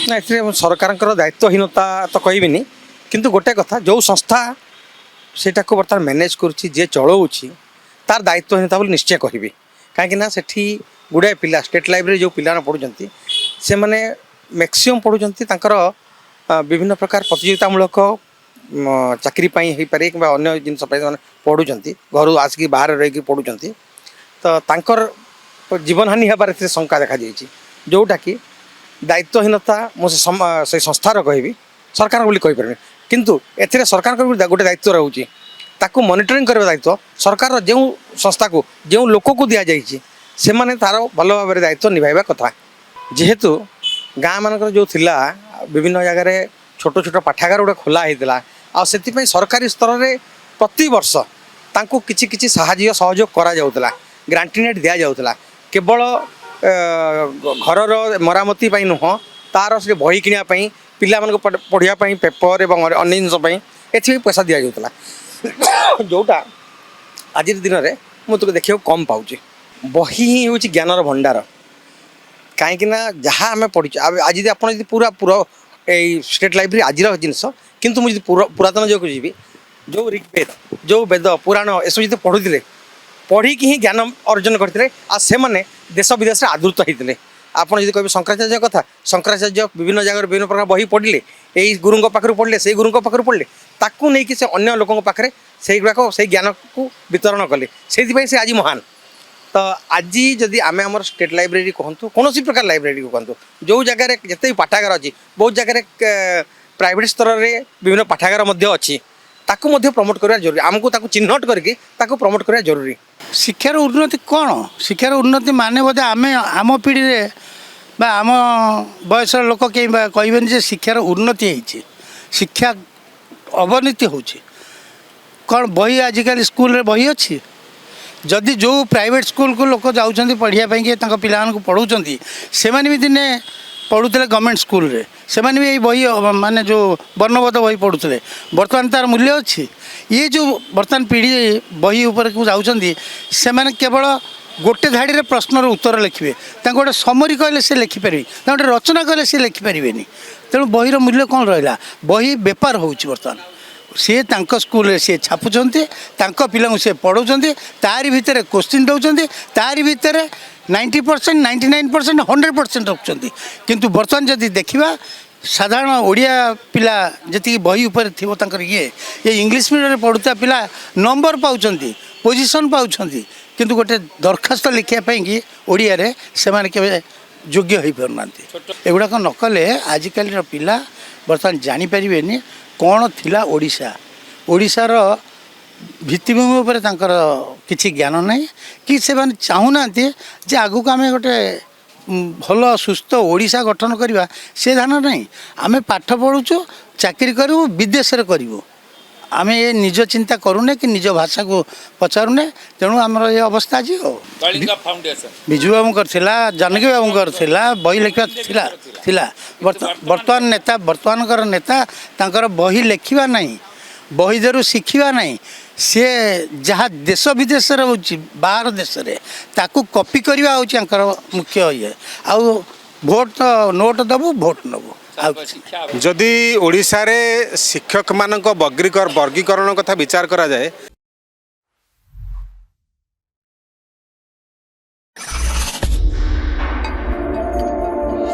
ना सरकार दायित्वहीनता तो कहबिनी किंतु गोटे कथा जो संस्था सेटा को बर्तमान मैनेज करुच्ची जे चलाऊँगी तार दायित्वहीनता बोली निश्चय कहबी कहीं सेठी गुड़ाए पिला स्टेट लाइब्रेरी जो पिला पढ़ुंट से मैंने मैक्सीम पढ़ुंट विभिन्न प्रकार प्रतियोगितामूलक चाकरी हो पारे कि अन्य जिन पढ़ुंट घर आसिक बाहर रही पढ़ुंट तो तांकर जीवन हानि होबार शंका देखा जोटा कि दायित्वहीनता मुझे संस्थार कहबी सरकार बोली कहीपर किंतु एथिरे सरकार गोटे दायित्व रोचे ताकू मॉनिटरिंग करबा दायित्व सरकार जो संस्था को जो लोक को दि जाइए से माने तार भल भाव दायित्व निभाइबा कथा जेहेतु गाँ मानकर जो थिला विभिन्न जगह छोट छोट पाठागार गुड़ा खोला होता आपाई सरकारी स्तर में प्रति वर्ष तांको किछि किछि साहाय्य सहयोग करा जाउतला ग्रांटीनेट दिया जाउतला केवल घर मरामती नुह तार से बही किनिया पिला पढ़ाई पेपर और अन्य जिनस एथि पैसा दि जाउतला जोटा आज दिन में मुझे देखा कम पाऊँ बही ही हूँ ज्ञानर भंडार कहीं जहाँ आम पढ़ी आज आप पूरा पूरा स्टेट लाइब्रेरी आज जिनस किंतु मुझे पुरातन जो जी जो ऋग्वेद जो वेद पुराण एसब जो पढ़ुते पढ़ी ही ज्ञान अर्जन करते से मैंने देश विदेश में आदृत होते आपड़ जी कहे शंकराचार्य कथा शंकराचार्य विभिन्न जगह विभिन्न प्रकार बही पढ़ले यही गुरुंक पाखर पढ़ले से गुरुंक पाखर पढ़ले ताकू नहीं कि से अन्य लोकों पाखे से गुड़ाक से ज्ञान को वितरण कले से आज महान तो आज जदि आम आम स्टेट लाइब्रेरी कहतु कौन प्रकार लाइब्रेरी को कहतु जो जगह जिते भी पाठागार अच्छी बहुत जगह प्राइवेट स्तर में विभिन्न पाठागार अच्छी ताकू प्रमोट करवा जरूरी आमको ताकू चिन्हट करके ताकू प्रमोट करवा जरूरी शिक्षार उन्नति कौन शिक्षार उन्नति माने बोधे आम आम पीढ़ी बा आम बयसर लोक कहीं कहबेनि जे शिक्षार उन्नति होती शिक्षा अवनति होची कौन बही आजिकल स्कूल रे बही अच्छी जदि जो प्राइवेट स्कूल को लोक जाऊँच पढ़ाई पिला पढ़ाऊँ से भी दिने पढ़ुते गवर्नमेंट स्कूल रे से भी बही माने जो वर्णबोध बही पढ़ुते बर्तमान तार मूल्य अच्छी ये जो बर्तमान पीढ़ी बही ऊपर को जाऊँच से केवल गोटे धाड़ी प्रश्नर उत्तर लिखे गोटे समरी कहले से लिखिपारे गोटे रचना कहले से लिखिपारे तेणु बहीर मूल्य कौन रहा बही बेपार हो बर्तमान सी स्कूल रे सी छापुंट पिला सी पढ़ाऊँ तारि भितर क्वेश्चन दौरान तारि भितर 90% 99% 100% रखुंट किंतु बर्तमान जदि देखा साधारण ओडिया पिला जी बही उपर थी ये इंग्लिश मीडियम पढ़ुता पिला नंबर पाँच पोजिशन पाँच किंतु गोटे दरखास्त लिखापी कि ओडिया रे से माने योग्य हो पारना एगुड़ाक नकले आजिकल पिला बर्तमान जानीपारे कौन थिला ओडिशा ओडिशार भित्तिभूमि उपर तांकर किछि ज्ञान नहीं कि से माने चाहूना जे आगु को आम गोटे भल सुस्थ ओडिशा गठन करवा से ध्यान नहीं आम पाठ पढ़ुचु चाकरी करूँ विदेश में करूँ आम ये निज चिंता करूने कि निज भाषा को पचारूने तेणु आमर ये अवस्था आज विजु बाबू करथिला जानकी बाबू करथिला बही लिखा थिला वर्तमान नेता वर्तमान नेता तांकर बही लिखा नहीं बही दरु शिखा नहीं सी जहाँ देश विदेश बाहर देश में ताकू कॉपी करवा हूँ मुख्य ये आउ भोट नोट दबु भोट नबु जदि ओडिशा रे शिक्षक मानक वर्गीकरण कथा विचार करा जाए